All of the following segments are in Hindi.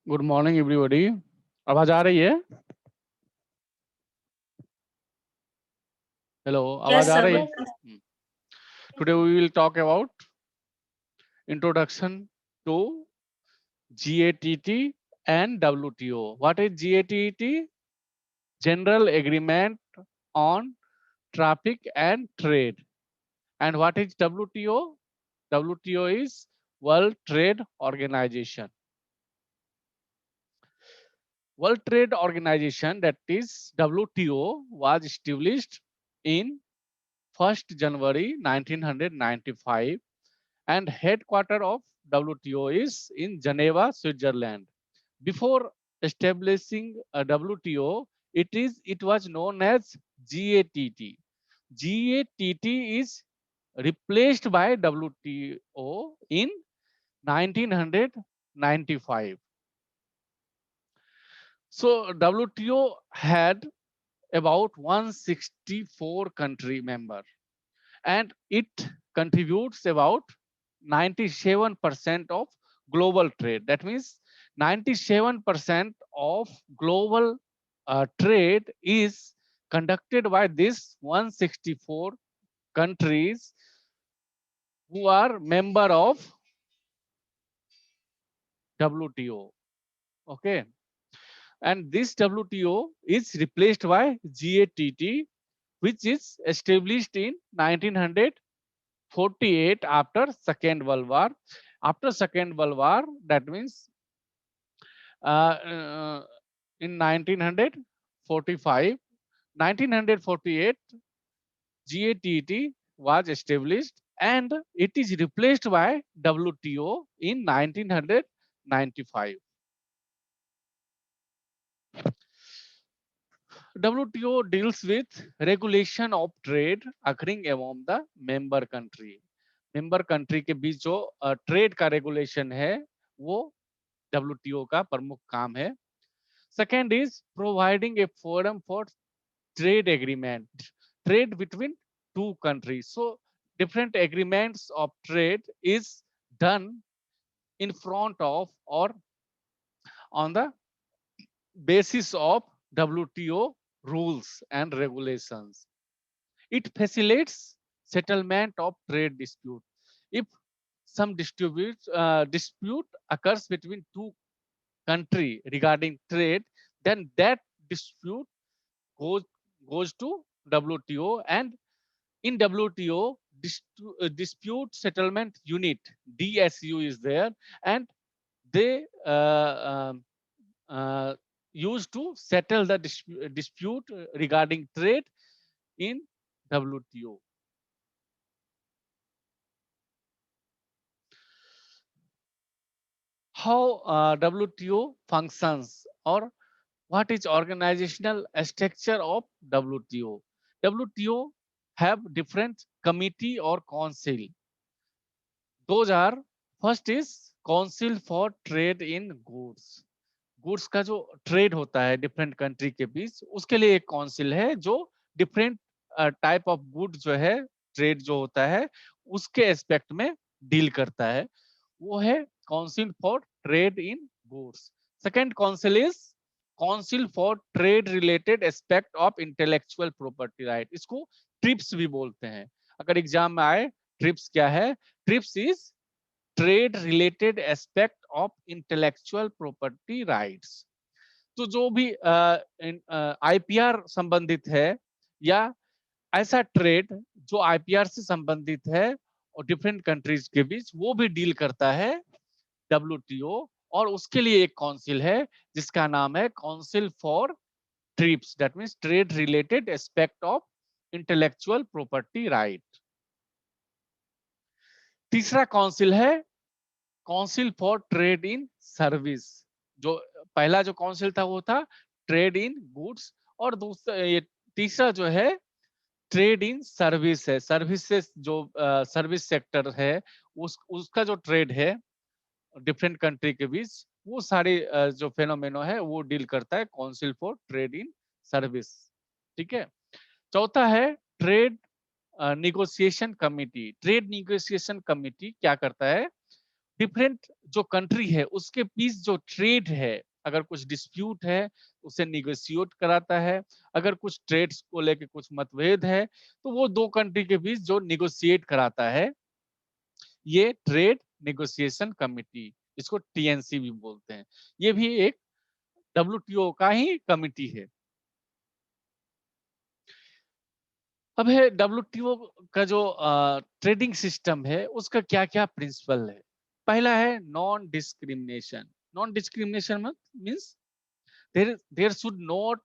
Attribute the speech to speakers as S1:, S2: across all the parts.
S1: Good morning everybody. आवाज आ रही है? हेलो, आवाज
S2: Yes,
S1: आ
S2: sir.
S1: रही है? Today we will talk about introduction to GATT and WTO. What is GATT? General Agreement on Traffic and Trade. And what is WTO? WTO is World Trade Organization. World Trade Organization, that is WTO, was established in 1st January 1995 and headquarter of WTO is in Geneva, Switzerland. Before establishing a WTO, it was known as GATT. GATT is replaced by WTO in 1995. So WTO had about 164 country members, and it contributes about 97% of global trade. That means 97% of global trade is conducted by these 164 countries who are member of WTO. Okay, and this WTO is replaced by GATT, which is established in 1948 after Second World War. After Second World War, that means in 1945, 1948, GATT was established and it is replaced by WTO in 1995. WTO deals with regulation of trade occurring among the member country. Member country के बीच जो ट्रेड का रेगुलेशन है वो WTO का प्रमुख काम है. Second is providing a forum for trade agreement, trade between two countries. So different agreements of trade is done in front of or on the basis of WTO rules and regulations. It facilitates settlement of trade dispute. If some dispute occurs between two country regarding trade, then that dispute goes goes to WTO, and in WTO dispute settlement unit DSU is there, and they used to settle the dispute regarding trade in WTO. How WTO functions, or what is organizational structure of WTO? WTO have different committee or council. Those are, first is Council for Trade in Goods. Goods का जो ट्रेड होता है डिफरेंट कंट्री के बीच, उसके लिए एक काउंसिल है जो डिफरेंट टाइप ऑफ गुड जो है, ट्रेड जो होता है उसके एस्पेक्ट में डील करता है, वो है council for trade in goods. Second council is council for trade related aspect of intellectual property right. इसको ट्रिप्स भी बोलते हैं. अगर एग्जाम में आए, ट्रिप्स क्या है? Trips is trade related aspect of intellectual property rights. तो जो भी आईपीआर संबंधित है या ऐसा ट्रेड जो आईपीआर से संबंधित है और डिफरेंट कंट्रीज के बीच, वो भी डील करता है WTO. और उसके लिए एक काउंसिल है जिसका नाम है council for trips, that means trade related aspect of intellectual property right. तीसरा काउंसिल है council for trade in service. जो पहला जो काउंसिल था वो था ट्रेड इन गुड्स, और दूसरा ये तीसरा जो है ट्रेड इन सर्विस है. सर्विसेज जो सर्विस सेक्टर है उसका जो ट्रेड है डिफरेंट कंट्री के बीच, वो सारे जो फेनोमेनो है वो डील करता है council for trade in service. ठीक है. चौथा है trade negotiation committee. Trade negotiation committee क्या करता है? डिफरेंट जो कंट्री है उसके बीच जो ट्रेड है, अगर कुछ डिस्प्यूट है उसे निगोशिएट कराता है। अगर कुछ ट्रेड्स को लेके कुछ मतभेद है तो वो दो कंट्री के बीच जो निगोशिएट कराता है, ये ट्रेड नेगोशिएशन कमिटी, इसको टीएनसी भी बोलते हैं। ये भी एक डब्ल्यूटीओ का ही कमिटी है। अब है डब्ल्यूटीओ का जो ट्रेडिंग सिस्टम है उसका क्या क्या प्रिंसिपल है। पहला है non discrimination. Non discrimination means there should not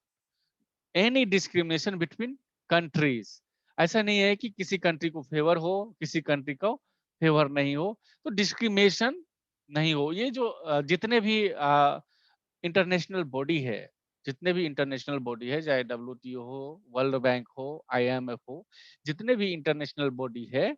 S1: any discrimination between countries. ऐसा नहीं है कि किसी कंट्री को फेवर हो, किसी कंट्री को फेवर नहीं हो, तो डिस्क्रिमिनेशन नहीं हो। ये जो जितने भी इंटरनेशनल बॉडी है, जितने भी इंटरनेशनल बॉडी है, चाहे डब्ल्यूटीओ हो, वर्ल्ड बैंक हो, आईएमएफ हो, जितने भी इंटरनेशनल बॉडी है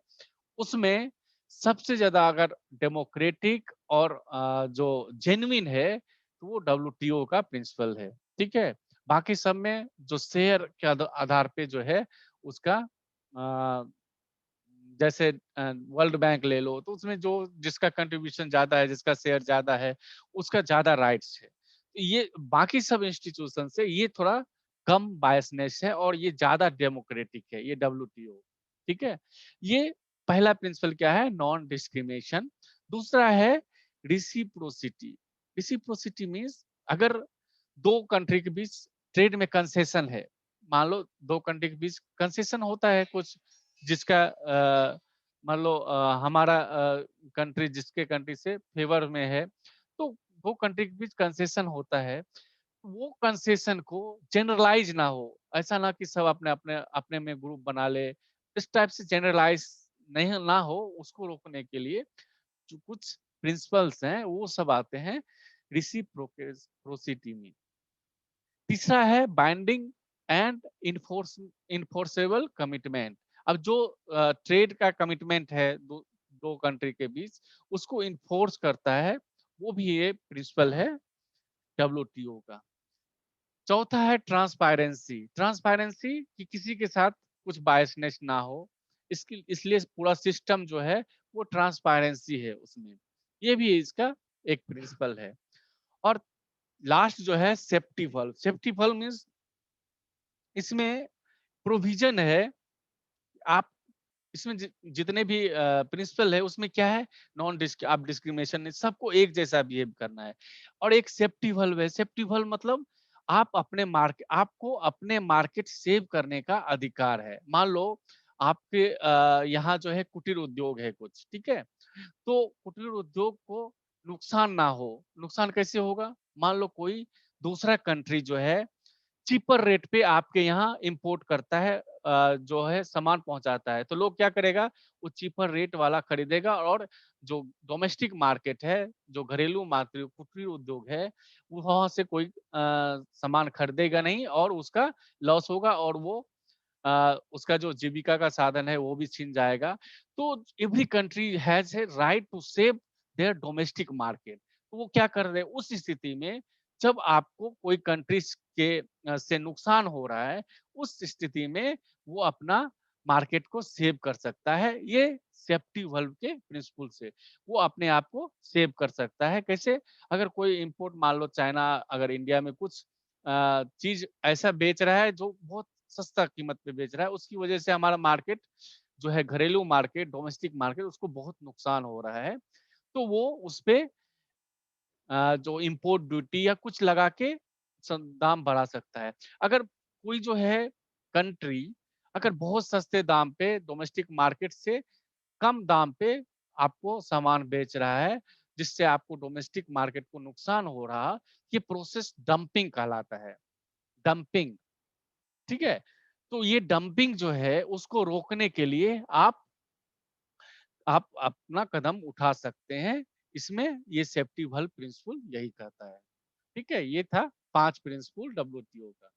S1: उसमें सबसे ज्यादा अगर डेमोक्रेटिक और जो जेन्युइन है तो वो डब्ल्यूटीओ का प्रिंसिपल है। ठीक है, बाकी सब में जो शेयर के आधार पे जो है उसका जैसे वर्ल्ड बैंक ले लो तो उसमें जो जिसका कंट्रीब्यूशन ज्यादा है, जिसका शेयर ज्यादा है, उसका ज्यादा राइट्स है। ये बाकी सब इंस्टीट्यूशन से ये थोड़ा कम बायसनेस है और ये ज्यादा डेमोक्रेटिक है, ये डब्ल्यूटीओ। ठीक है, ये पहला प्रिंसिपल क्या है, नॉन डिस्क्रिमिनेशन। दूसरा है रिसिप्रोसिटी। रिसिप्रोसिटी मीन्स अगर दो कंट्री के बीच ट्रेड में कंसेशन है, मान लो दो कंट्री के बीच कंसेशन होता है कुछ, जिसका मान लो हमारा कंट्री जिसके कंट्री से फेवर में है, तो दो कंट्री के बीच कंसेशन होता है। वो कंसेशन को जनरलाइज ना हो, ऐसा ना कि सब अपने अपने अपने में ग्रुप बना ले, इस टाइप से जनरलाइज नहीं ना हो, उसको रोकने के लिए जो कुछ प्रिंसिपल्स हैं वो सब आते हैं रिसिप्रोसिटी में। तीसरा है बाइंडिंग एंड इन्फोर्सेबल कमिटमेंट। अब जो ट्रेड का कमिटमेंट है दो कंट्री के बीच, उसको इन्फोर्स करता है, वो भी ये प्रिंसिपल है डब्ल्यूटीओ का। चौथा है ट्रांसपेरेंसी। ट्रांसपेरेंसी कि किसी के साथ कुछ बायसनेस ना हो, इसकी इसलिए पूरा सिस्टम जो है वो ट्रांसपेरेंसी है उसमें, ये भी इसका एक प्रिंसिपल है। और लास्ट जो है सेफ्टी फल। सेफ्टी फल मीन्स इसमें प्रोविजन है, आप इसमें जितने भी प्रिंसिपल है उसमें क्या है, नॉन डिस्क आप डिस्क्रिमिनेशन नहीं, सबको एक जैसा बिहेव करना है। और एक सेफ्टी वल्व है। सेफ्टी वल्व मतलब आप अपने मार्केट, आपको अपने मार्केट सेव करने का अधिकार है। मान लो आपके यहाँ जो है कुटीर उद्योग है कुछ, ठीक है, तो कुटीर उद्योग को नुकसान ना हो। नुकसान कैसे होगा, मान लो कोई दूसरा कंट्री जो है चीपर रेट पे आपके यहाँ इंपोर्ट करता है, जो है सामान पहुंचाता है, तो लोग क्या करेगा, वो चीपर रेट वाला खरीदेगा और जो डोमेस्टिक मार्केट है, जो घरेलू मार्केट कुटीर उद्योग है, वो वहां से कोई सामान खरीदेगा नहीं और उसका लॉस होगा और वो उसका जो जीविका का साधन है वो भी छिन जाएगा। तो every country has a right to save their domestic market. तो वो क्या कर रहे हैं उस स्थिति में, जब आपको कोई कंट्रीज के से नुकसान हो रहा है, उस स्थिति में वो अपना मार्केट को सेव कर सकता है। ये सेफ्टी वल्व के प्रिंसिपल से वो अपने आप को सेव कर सकता है। कैसे, अगर कोई इंपोर्ट मान लो चाइना अगर इंडिया में कुछ चीज ऐसा बेच रहा है जो बहुत सस्ता कीमत पे बेच रहा है, उसकी वजह से हमारा मार्केट जो है घरेलू मार्केट, डोमेस्टिक मार्केट, उसको बहुत नुकसान हो रहा है, तो वो उसपे जो इम्पोर्ट ड्यूटी या कुछ लगा के दाम बढ़ा सकता है। अगर कोई जो है कंट्री अगर बहुत सस्ते दाम पे डोमेस्टिक मार्केट से कम दाम पे आपको सामान बेच रहा है, जिससे आपको डोमेस्टिक मार्केट को नुकसान हो रहा, ये प्रोसेस डंपिंग कहलाता है। डंपिंग, ठीक है। तो ये डंपिंग जो है उसको रोकने के लिए आप अपना कदम उठा सकते हैं। इसमें ये सेफ्टी वल्व प्रिंसिपल यही कहता है। ठीक है, ये था 5 प्रिंसिपल डब्ल्यूटीओ का।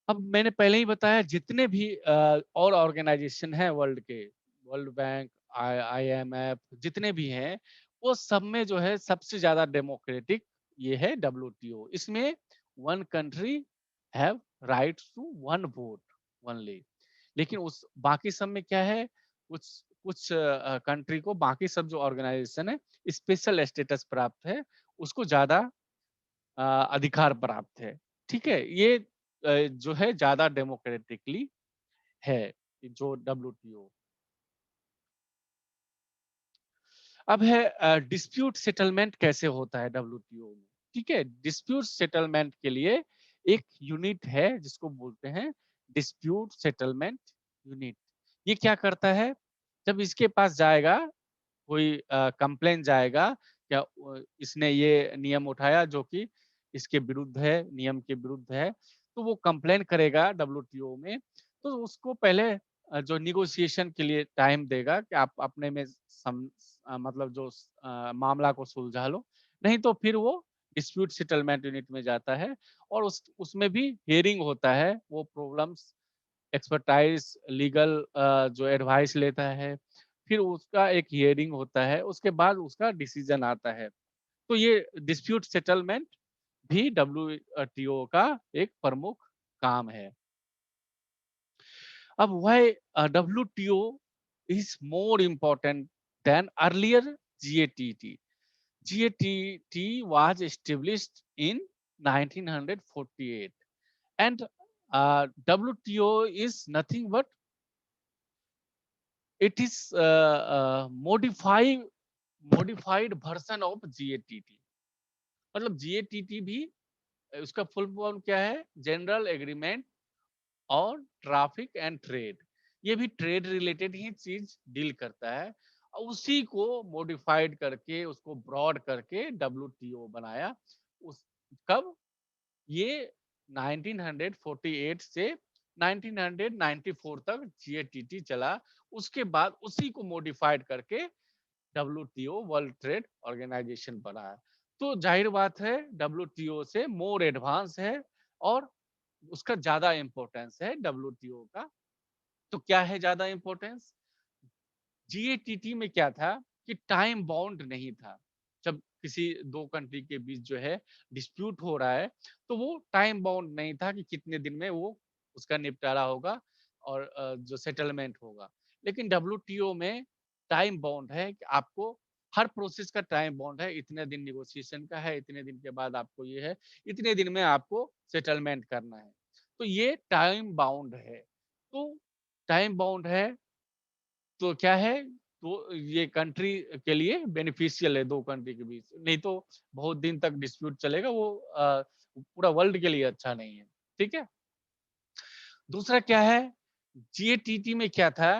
S1: अब मैंने पहले ही बताया जितने भी और ऑर्गेनाइजेशन है वर्ल्ड के, वर्ल्ड बैंक, आईएमएफ, जितने भी हैं, वो सब में जो है सबसे ज्यादा डेमोक्रेटिक ये है डब्ल्यूटीओ। इसमें one country have right to one vote only. लेकिन उस बाकी सब में क्या है, कुछ कुछ कंट्री को बाकी सब जो ऑर्गेनाइजेशन है स्पेशल स्टेटस प्राप्त है, उसको ज्यादा अधिकार प्राप्त है। ठीक है, ये जो है ज्यादा डेमोक्रेटिकली है जो डब्ल्यूटीओ। अब है डिस्प्यूट सेटलमेंट कैसे होता है डब्ल्यूटीओ में। ठीक है, डिस्प्यूट सेटलमेंट के लिए एक यूनिट है जिसको बोलते हैं डिस्प्यूट सेटलमेंट यूनिट। ये क्या करता है, जब इसके पास जाएगा कोई कंप्लेन जाएगा, क्या इसने ये नियम उठाया जो कि इसके विरुद्ध है, नियम के विरुद्ध है, तो वो कंप्लेन करेगा डब्ल्यूटीओ में। तो उसको पहले जो निगोशिएशन के लिए टाइम देगा कि आप अपने में मतलब जो मामला को सुलझा लो, नहीं तो फिर वो डिस्प्यूट सेटलमेंट यूनिट में जाता है और उसमें भी हियरिंग होता है। वो प्रॉब्लम्स, एक्सपर्टाइज, लीगल जो एडवाइस लेता है, फिर उसका एक हियरिंग होता है, उसके बाद उसका डिसीजन आता है। तो ये डिस्प्यूट सेटलमेंट भी डब्ल्यूटीओ का एक प्रमुख काम है। अब why WTO is more important then earlier GATT. GATT was established in 1948 and WTO is nothing but it is modified version of GATT। मतलब GATT भी उसका फुल फॉर्म क्या है, जनरल एग्रीमेंट और ट्रैफिक एंड ट्रेड। ये भी ट्रेड रिलेटेड ही चीज डील करता है और उसी को मॉडिफाइड करके उसको ब्रॉड करके डब्ल्यूटीओ बनाया। उस कब, ये 1948 से 1994 तक जीएटीटी चला। उसके बाद उसी को मॉडिफाइड करके डब्ल्यूटीओ वर्ल्ड ट्रेड ऑर्गेनाइजेशन बना है। तो जाहिर बात है डब्ल्यूटीओ से मोर एडवांस है और उसका ज्यादा इंपॉर्टेंस है डब्ल्यूटीओ का। तो क्या है ज्यादा इंपॉर्टेंस, जीएटीटी में क्या था कि टाइम बाउंड नहीं था। जब किसी दो कंट्री के बीच जो है डिस्प्यूट हो रहा है, तो वो टाइम बाउंड नहीं था कि कितने दिन में वो उसका निपटारा होगा और जो सेटलमेंट होगा। लेकिन डब्ल्यूटीओ में टाइम बाउंड है कि आपको हर प्रोसेस का टाइम बाउंड है, इतने दिन निगोशिएशन का है, इतने दिन के बाद आपको ये है, इतने दिन में आपको सेटलमेंट करना है। तो ये टाइम बाउंड है। तो टाइम बाउंड है तो क्या है, तो ये कंट्री के लिए बेनिफिशियल है दो कंट्री के बीच, नहीं तो बहुत दिन तक डिस्प्यूट चलेगा, वो पूरा वर्ल्ड के लिए अच्छा नहीं है। ठीक है, दूसरा क्या है, जीएटीटी में क्या था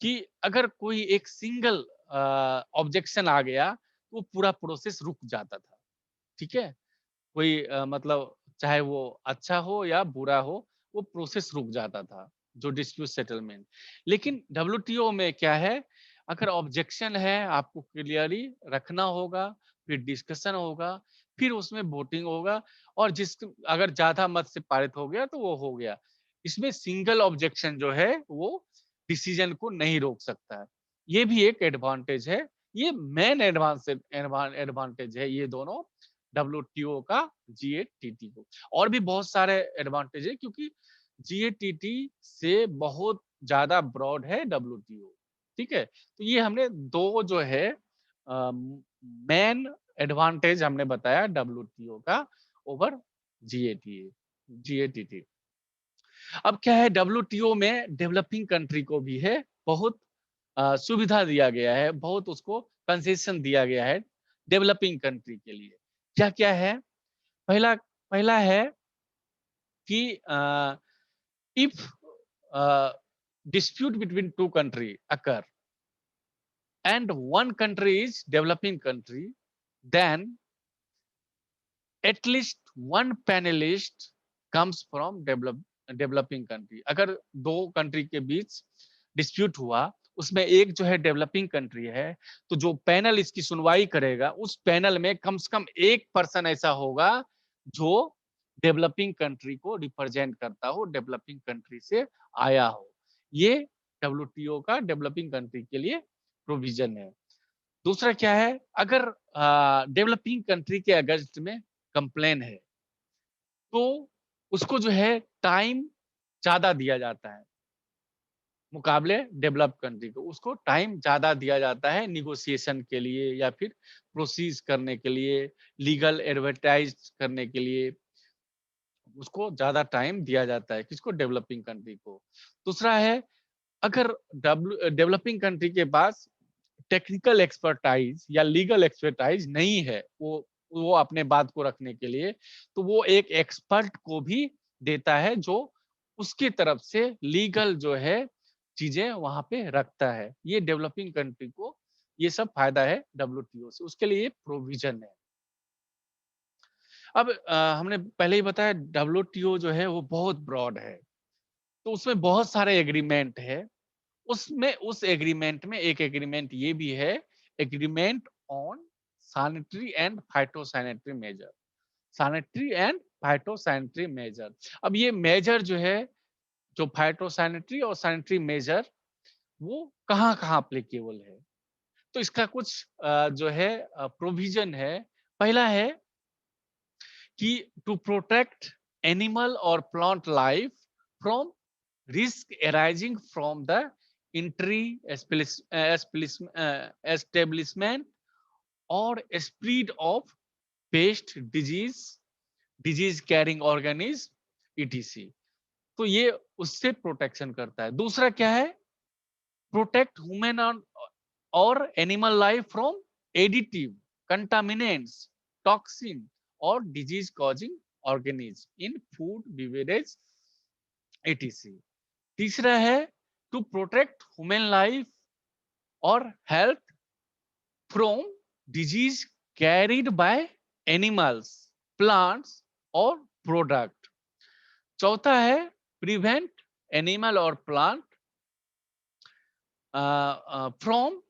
S1: कि अगर कोई एक सिंगल ऑब्जेक्शन आ गया तो वो पूरा प्रोसेस रुक जाता था। ठीक है, कोई मतलब चाहे वो अच्छा हो या बुरा हो, वो प्रोसेस रुक जाता था जो डिस्प्यूट सेटलमेंट। लेकिन डब्ल्यूटीओ में क्या है, अगर ऑब्जेक्शन है आपको क्लियरली रखना होगा, फिर डिस्कशन होगा, फिर उसमें वोटिंग होगा और जिस अगर ज्यादा मत से पारित हो गया तो वो हो गया। इसमें सिंगल ऑब्जेक्शन जो है वो डिसीजन को नहीं रोक सकता है। ये भी एक एडवांटेज है, ये मेन एडवांटेज है ये दोनों डब्ल्यूटीओ का जीएटीटी को। और भी बहुत सारे एडवांटेज है क्योंकि जीएटीटी से बहुत ज्यादा ब्रॉड है डब्ल्यूटीओ। ठीक है, तो ये हमने दो जो है मेन एडवांटेज हमने बताया डब्ल्यूटीओ का ओवर जीएटी जीएटीटी। अब क्या है, डब्ल्यूटीओ में डेवलपिंग कंट्री को भी है बहुत सुविधा दिया गया है, बहुत उसको कंसेशन दिया गया है डेवलपिंग कंट्री के लिए। क्या क्या है, पहला पहला है कि if dispute between two country occur and one country is developing country, then at least one panelist comes from developing country। अगर दो कंट्री के बीच डिस्प्यूट हुआ, उसमें एक जो है डेवलपिंग कंट्री है, तो जो पैनल इसकी सुनवाई करेगा उस पैनल में कम से कम एक पर्सन ऐसा होगा जो डेवलपिंग कंट्री को रिप्रेजेंट करता हो, डेवलपिंग कंट्री से आया हो। ये डब्ल्यूटीओ का डेवलपिंग कंट्री के लिए प्रोविजन है। दूसरा क्या है, अगर डेवलपिंग कंट्री के अगेंस्ट में कंप्लेन है तो उसको जो है टाइम ज्यादा दिया जाता है। मुकाबले डेवलप कंट्री को, उसको टाइम ज्यादा दिया जाता है निगोशिएशन के लिए या फिर प्रोसीज करने के लिए, लीगल एडवर्टाइज करने के लिए, उसको ज्यादा टाइम दिया जाता है किसको, डेवलपिंग कंट्री को। दूसरा है, अगर डेवलपिंग कंट्री के पास टेक्निकल एक्सपर्टाइज या लीगल एक्सपर्टाइज नहीं है, वो अपने बात को रखने के लिए, तो वो एक एक्सपर्ट को भी देता है जो उसकी तरफ से लीगल जो है चीजें वहां पे रखता है। ये डेवलपिंग कंट्री को ये सब फायदा है डब्ल्यूटीओ से, उसके लिए प्रोविजन है। अब हमने पहले ही बताया डब्ल्यूटीओ जो है वो बहुत ब्रॉड है, तो उसमें बहुत सारे एग्रीमेंट है। उसमें उस एग्रीमेंट में एक एग्रीमेंट ये भी है, agreement on sanitary and phytosanitary measure, sanitary and phytosanitary measure. अब ये मेजर जो है, जो फाइटोसैनिटरी और सैनिटरी मेजर, वो कहाँ कहाँ अप्लीकेबल है, तो इसका कुछ जो है प्रोविजन है। पहला है कि टू प्रोटेक्ट एनिमल और plant life from risk arising from the entry establishment or spread of pest disease carrying organism etc। तो ये उससे प्रोटेक्शन करता है। दूसरा क्या है, प्रोटेक्ट ह्यूमन और animal life from additive, contaminants, toxin और disease causing organism in food beverage etc। तीसरा है, टू प्रोटेक्ट ह्यूमन लाइफ और health from disease carried by animals, plants और प्रोडक्ट। चौथा है, प्रिवेंट एनिमल और plant from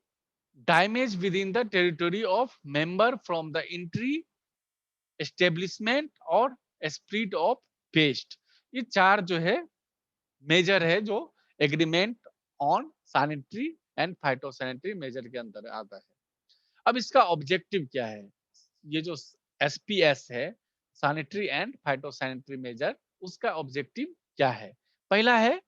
S1: damage within the territory of member from the entry establishment और स्प्रेड ऑफ पेस्ट। ये चार जो है मेजर है जो agreement on sanitary and phytosanitary major के अंदर आता है। अब इसका ऑब्जेक्टिव क्या है, ये जो एसपीएस है, सैनिटरी एंड फाइटोसैनिटरी मेजर, उसका ऑब्जेक्टिव क्या है। पहला है,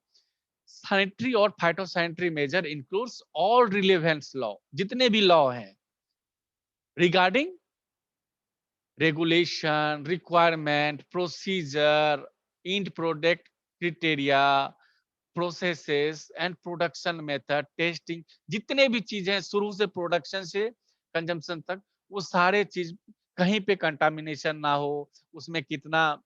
S1: सैनिटरी और phytosanitary measure includes all relevant law, जितने भी लॉ हैं regarding regulation, requirement, procedure, end product criteria, processes and production method, testing, जितने भी चीजें शुरू से प्रोडक्शन से कंजम्पशन तक, वो सारे चीज, कहीं पे कंटामिनेशन ना हो, उसमें कितना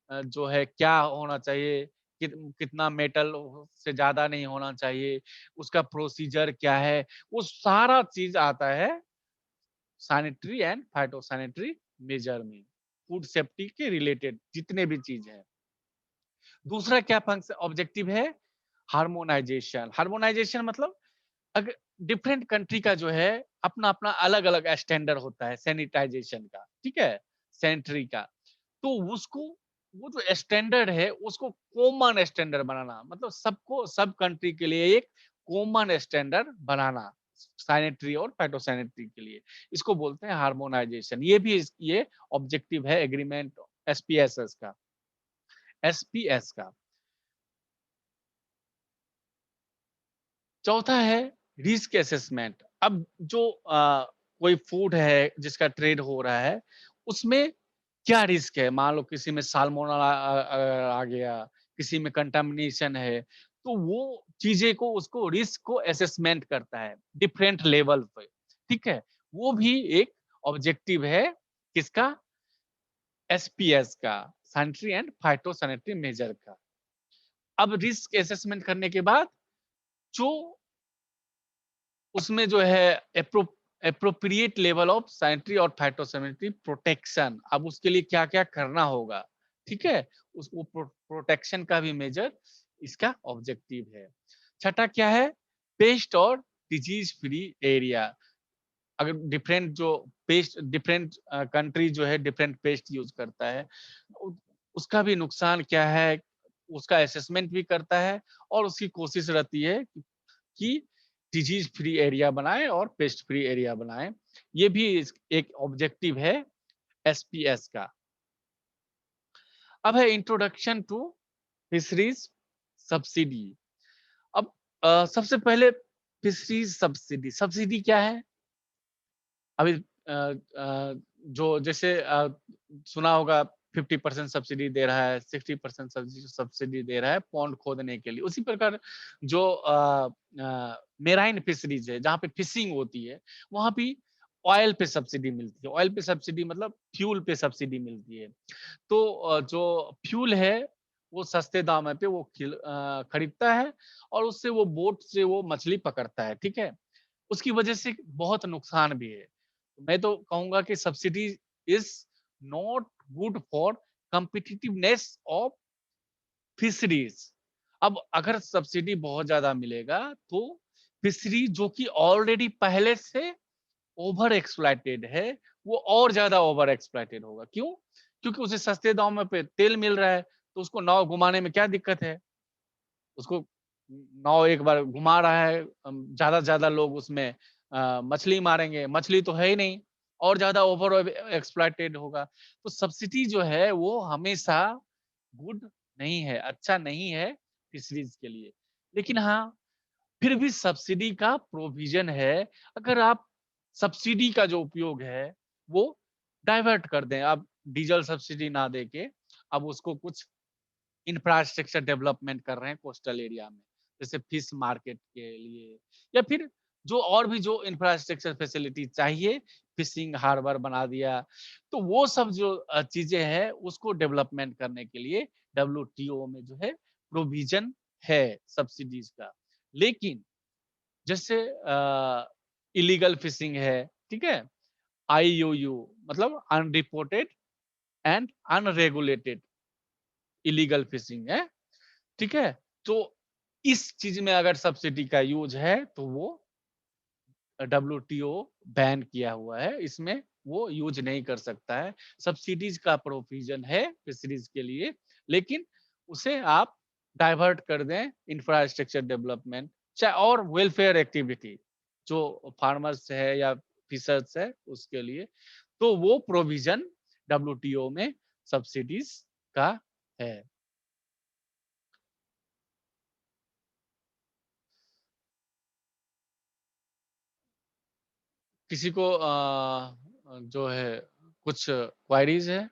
S1: जो है क्या होना चाहिए, कितना मेटल से ज्यादा नहीं होना चाहिए, उसका प्रोसीजर क्या है, वो सारा चीज आता है सैनिटरी एंड फाइटोसैनिटरी मेजर में, फूड सेफ्टी के रिलेटेड जितने भी चीज है। दूसरा क्या फंक्शन ऑब्जेक्टिव है, हार्मोनाइजेशन। हार्मोनाइजेशन मतलब अगर डिफरेंट कंट्री का जो है अपना अपना अलग अलग स्टैंडर्ड होता है सैनिटाइजेशन का, ठीक है, सैनिटरी का, तो उसको, वो जो स्टैंडर्ड है उसको कॉमन स्टैंडर्ड बनाना, मतलब सबको, सब कंट्री के लिए एक कॉमन स्टैंडर्ड बनाना सैनिटरी और फाइटोसैनिटरी के लिए, इसको बोलते हैं हार्मोनाइजेशन। ये भी ये ऑब्जेक्टिव है एग्रीमेंट एसपीएसएस का, एसपीएस का। चौथा है रिस्क असेसमेंट। अब जो कोई फूड है जिसका ट्रेड हो रहा है, उसमें क्या रिस्क है, मान लो किसी में साल्मोनेला आ गया, किसी में कंटामिनेशन है, तो वो चीजें को, उसको रिस्क को असेसमेंट करता है डिफरेंट लेवल पे, ठीक है। वो भी एक ऑब्जेक्टिव है किसका, एसपीएस का, सैनिटरी एंड फाइटोसैनिटरी मेजर का। अब रिस्क असेसमेंट करने के बाद जो उसमें जो है एप्रोप्रिएट लेवल ऑफ सैनिटरी और फाइटोसैनिटरी प्रोटेक्शन, अब उसके लिए क्या क्या करना होगा, ठीक है, उसको प्रोटेक्शन का भी मेजर इसका ऑब्जेक्टिव है। छठा क्या है, पेस्ट और डिजीज फ्री एरिया। अगर डिफरेंट जो पेस्ट, डिफरेंट कंट्री जो है डिफरेंट पेस्ट यूज करता है, उसका भी नुकसान क्या है, उसका असेसमेंट भी करता है, और उसकी कोशिश रहती है कि डिजीज फ्री एरिया बनाए और पेस्ट फ्री एरिया बनाए। ये भी एक ऑब्जेक्टिव है एसपीएस का। अब है इंट्रोडक्शन टू फिशरीज सब्सिडी। अब सबसे पहले फिशरीज सब्सिडी, सब्सिडी क्या है? अभी जो जैसे सुना होगा 50% सब्सिडी दे रहा है, 60% सब्सिडी दे रहा है पॉन्ड खोदने के लिए। उसी प्रकार जो मेराइन फिशरीज है, जहाँ पे फिशिंग होती है, वहाँ भी ऑयल पे सब्सिडी मिलती है। ऑयल पे सब्सिडी मतलब फ्यूल पे सब्सिडी मिलती है। तो जो फ्यूल है, वो सस्ते दाम पे वो खरीदता है और उससे वो बोट से वो मछली पकड़ता है, ठीक है? उसकी वजह से बहुत नुकसान भी है। मैं तो कहूँगा कि subsidy is not good for competitiveness of fisheries. अब अगर सब्सिडी बहुत ज़्यादा मिलेगा तो फिशरी जो कि ऑलरेडी पहले से ओवर एक्सप्लॉइटेड है, वो और ज़्यादा ओवर एक्सप्लॉइटेड होगा। क्यों? क्योंकि उसे सस्ते दामों पे तेल मिल रहा है, तो उसको नाव घुमाने में क्या दिक्कत है? उसको नाव एक बार घुमा रहा है, ज़्यादा से ज़्यादा लोग उसमें मछली मारेंगे, मछली तो है ही नहीं और ज़्यादा ओवर एक्सप्लॉइटेड होगा। तो सब्सिडी जो है वो हमेशा गुड नहीं है, अच्छा नहीं है फिशरीज़ के लिए। लेकिन हाँ, फिर भी सब्सिडी का प्रोविज़न है, अगर आप सब्सिडी का जो उपयोग है, वो डाइवर्ट कर दें। आप डीज़ल सब्सिडी ना देके, अब उसको कुछ इंफ्रास्ट्रक्चर डेवलपमेंट कर रहे हैं कोस्टल एरिया में, जैसे फिश मार्केट के लिए या फिर जो और भी जो इंफ्रास्ट्रक्चर फैसिलिटी चाहिए, फिशिंग हार्बर बना दिया। तो वो सब जो चीज़ें हैं उसको डेवलपमेंट करने के लिए डब्ल्यूटीओ में जो है प्रोविज़न है सब्सिडीज़ का। लेकिन जैसे इल्लीगल फिशिंग है, ठीक है? आईयूयू मतलब unreported and unregulated illegal fishing है। ठीक है? तो इस चीज़ में अगर सब्सिडी का यूज़ है, तो वो डब्ल्यूटीओ बैन किया हुआ है। इसमें वो यूज़ नहीं कर सकता है। सब्सिडीज़ का प्रोविज़न है फिशरीज़ के लिए, लेकिन उसे आप डाइवर्ट कर दें इंफ्रास्ट्रक्चर डेवलपमेंट चाहे और वेलफेयर एक्टिविटी जो फार्मर्स है या फिशर्स है उसके लिए, तो वो प्रोविज़न डब्ल्यूटीओ में सब्सिडीज़ का है। किसी को जो है कुछ क्वेरीज़ है?